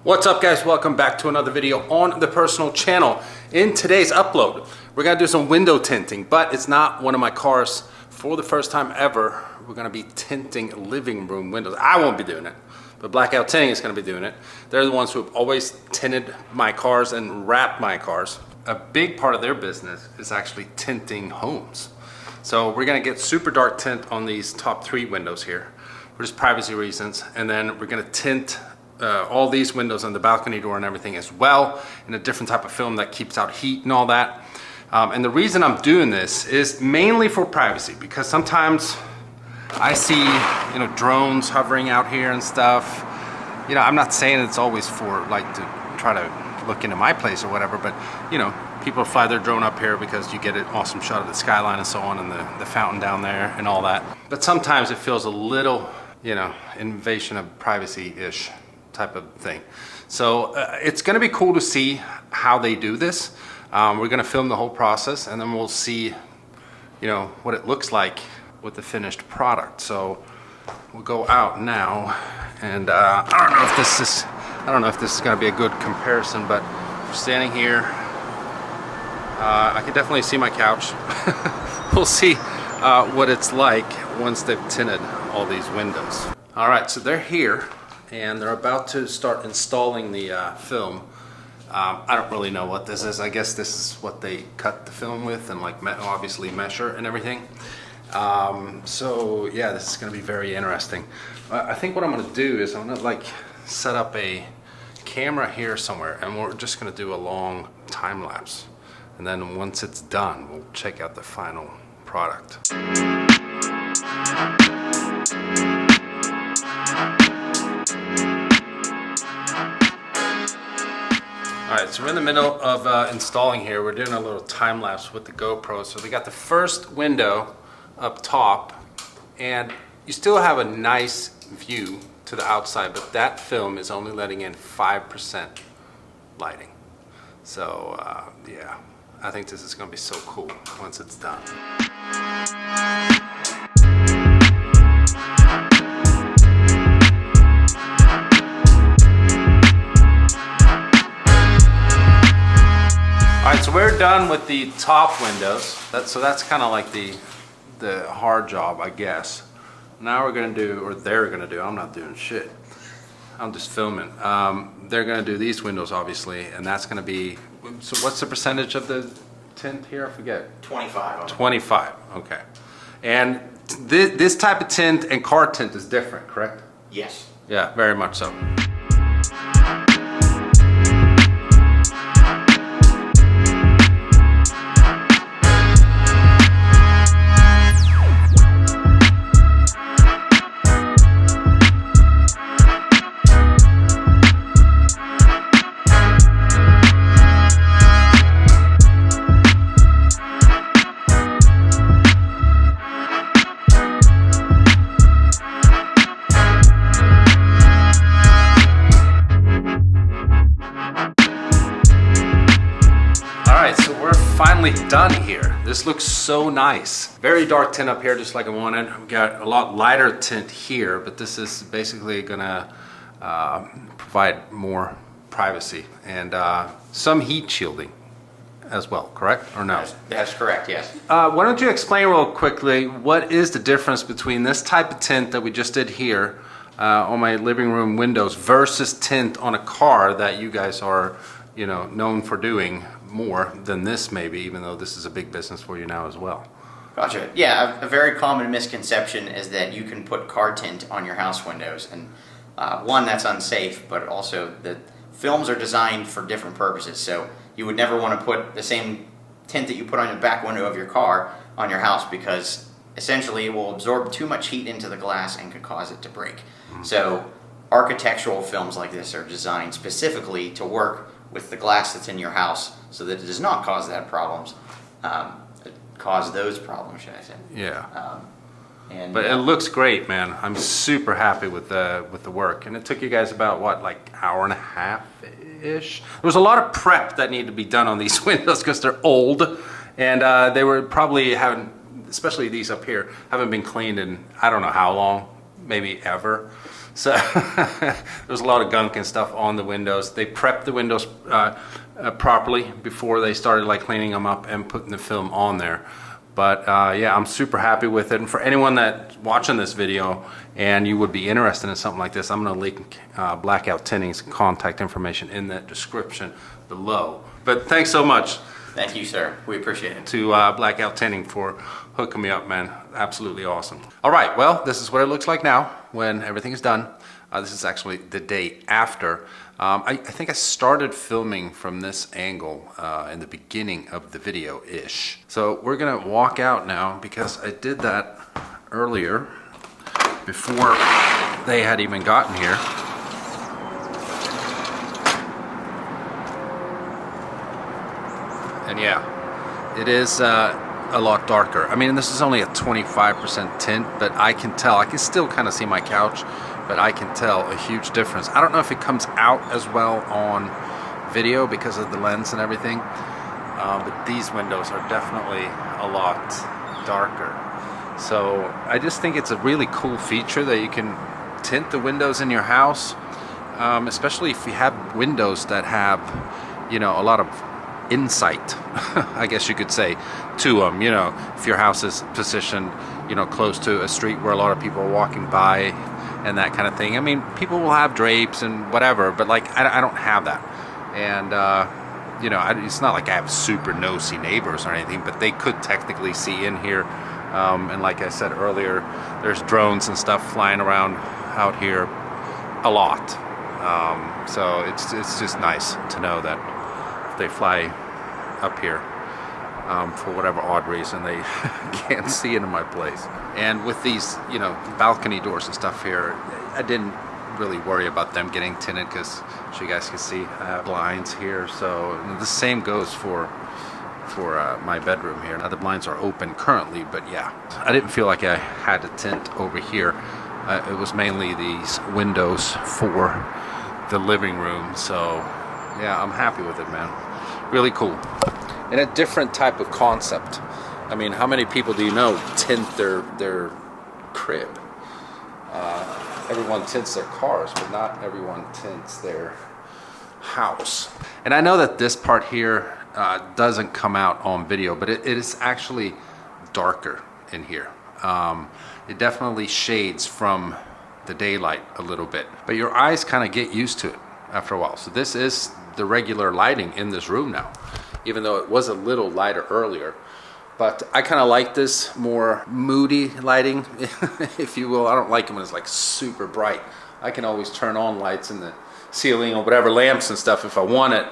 What's up, guys? Welcome back to another video on the personal channel. In today's upload, we're gonna do some window tinting, but it's not one of my cars. For the first time ever, we're gonna be tinting living room windows. I won't be doing it, but Blackout Tinting is gonna be doing it. They're the ones who have always tinted my cars and wrapped my cars. A big part of their business is actually tinting homes. So we're gonna get super dark tint on these top 3 windows here for just privacy reasons, and then we're gonna tint all these windows on the balcony door and everything as well in a different type of film that keeps out heat and all that. And the reason I'm doing this is mainly for privacy, because sometimes I see, drones hovering out here and stuff. I'm not saying it's always for like to try to look into my place or whatever, but people fly their drone up here because you get an awesome shot of the skyline and so on, and the fountain down there and all that. But sometimes it feels a little, invasion of privacy-ish type of thing. So it's going to be cool to see how they do this. We're going to film the whole process, and then we'll see what it looks like with the finished product. So we'll go out now, and I don't know if this is going to be a good comparison, but we're standing here. I can definitely see my couch. We'll see what it's like once they've tinted all these windows. All right, so they're here, and they're about to start installing the film. I don't really know what this is. I guess this is what they cut the film with, and obviously measure and everything. So yeah, this is going to be very interesting. I think what I'm going to do is I'm going to set up a camera here somewhere, and we're just going to do a long time lapse. And then once it's done, we'll check out the final product. Alright, so we're in the middle of installing here. We're doing a little time lapse with the GoPro. So we got the first window up top, and you still have a nice view to the outside, but that film is only letting in 5% lighting. So yeah, I think this is going to be so cool once it's done. All right, so we're done with the top windows. So that's kind of like the hard job, I guess. Now we're gonna do, or they're gonna do, I'm not doing shit. I'm just filming. They're gonna do these windows, obviously, and that's gonna be, so what's the percentage of the tint here? I forget. 25. 25, okay. And this type of tint and car tint is different, correct? Yes. Yeah, very much so. Finally done here. This looks so nice. Very dark tint up here, just like I wanted. We've got a lot lighter tint here, but this is basically gonna provide more privacy and some heat shielding as well, correct? Or no? That's correct, yes. Why don't you explain real quickly what is the difference between this type of tint that we just did here on my living room windows versus tint on a car that you guys are known for doing more than this, maybe, even though this is a big business for you now as well. Gotcha. Yeah, a very common misconception is that you can put car tint on your house windows, and one, that's unsafe, but also the films are designed for different purposes. So you would never want to put the same tint that you put on the back window of your car on your house, because essentially it will absorb too much heat into the glass and could cause it to break. Mm-hmm. So architectural films like this are designed specifically to work with the glass that's in your house, so that it does not cause those problems, should I say? Yeah. But it looks great, man. I'm super happy with the work, and it took you guys about what, like hour and a half ish. There was a lot of prep that needed to be done on these windows because they're old, and they were probably especially these up here, haven't been cleaned in I don't know how long, maybe ever. So there's a lot of gunk and stuff on the windows. They prepped the windows properly before they started like cleaning them up and putting the film on there. But yeah, I'm super happy with it. And for anyone that's watching this video and you would be interested in something like this, I'm going to link Blackout Tinting's contact information in the description below. But thanks so much. Thank you, sir. We appreciate it. To Blackout Tinting for hooking me up, man. Absolutely awesome. All right, well, this is what it looks like now when everything is done. This is actually the day after. I think I started filming from this angle in the beginning of the video-ish. So we're gonna walk out now because I did that earlier before they had even gotten here. And yeah, it is a lot darker. I mean, this is only a 25% tint, but I can tell, I can still kind of see my couch, but I can tell a huge difference. I don't know if it comes out as well on video because of the lens and everything, but these windows are definitely a lot darker. So I just think it's a really cool feature that you can tint the windows in your house, especially if you have windows that have, you know, a lot of insight, I guess you could say, to them. You know, if your house is positioned, you know, close to a street where a lot of people are walking by and that kind of thing. I mean, people will have drapes and whatever, but like I don't have that. And you know, it's not like I have super nosy neighbors or anything, but they could technically see in here. And like I said earlier, there's drones and stuff flying around out here a lot. So it's just nice to know that if they fly up here, for whatever odd reason, they can't see into my place. And with these, you know, balcony doors and stuff here, I didn't really worry about them getting tinted because, as you guys can see, I have blinds here. So the same goes for my bedroom here. Now the blinds are open currently, but yeah, I didn't feel like I had to tint over here. It was mainly these windows for the living room. So yeah, I'm happy with it, man. Really cool. And a different type of concept. I mean, how many people do you know tint their crib? Everyone tints their cars, but not everyone tints their house. And I know that this part here doesn't come out on video, but it is actually darker in here. It definitely shades from the daylight a little bit, but your eyes kind of get used to it after a while. So this is the regular lighting in this room now, even though it was a little lighter earlier. But I kind of like this more moody lighting, if you will. I don't like it when it's like super bright. I can always turn on lights in the ceiling or whatever, lamps and stuff, if I want it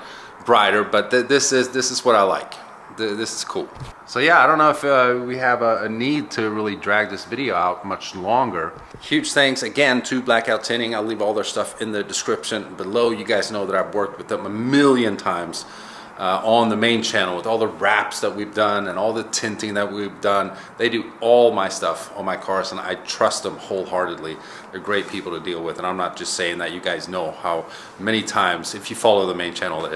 brighter. But this is what I like. This is cool. So yeah, I don't know if we have a need to really drag this video out much longer. Huge thanks again to Blackout Tinting. I'll leave all their stuff in the description below. You guys know that I've worked with them a million times on the main channel with all the wraps that we've done and all the tinting that we've done. They do all my stuff on my cars, and I trust them wholeheartedly. They're great people to deal with, and I'm not just saying that. You guys know how many times, if you follow the main channel,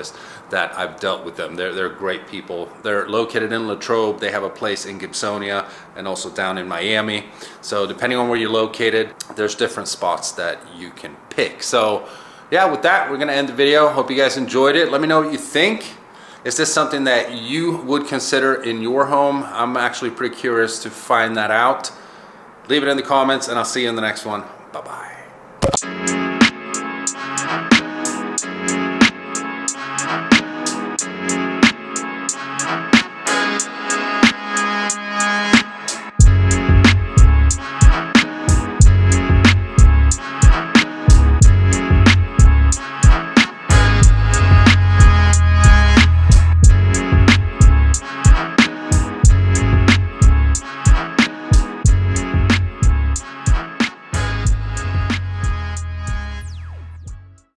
that I've dealt with them. They're great people. They're located in Latrobe. They have a place in Gibsonia and also down in Miami. So depending on where you're located, there's different spots that you can pick. So yeah, with that, we're gonna end the video. Hope you guys enjoyed it. Let me know what you think. Is this something that you would consider in your home? I'm actually pretty curious to find that out. Leave it in the comments, and I'll see you in the next one. Bye-bye.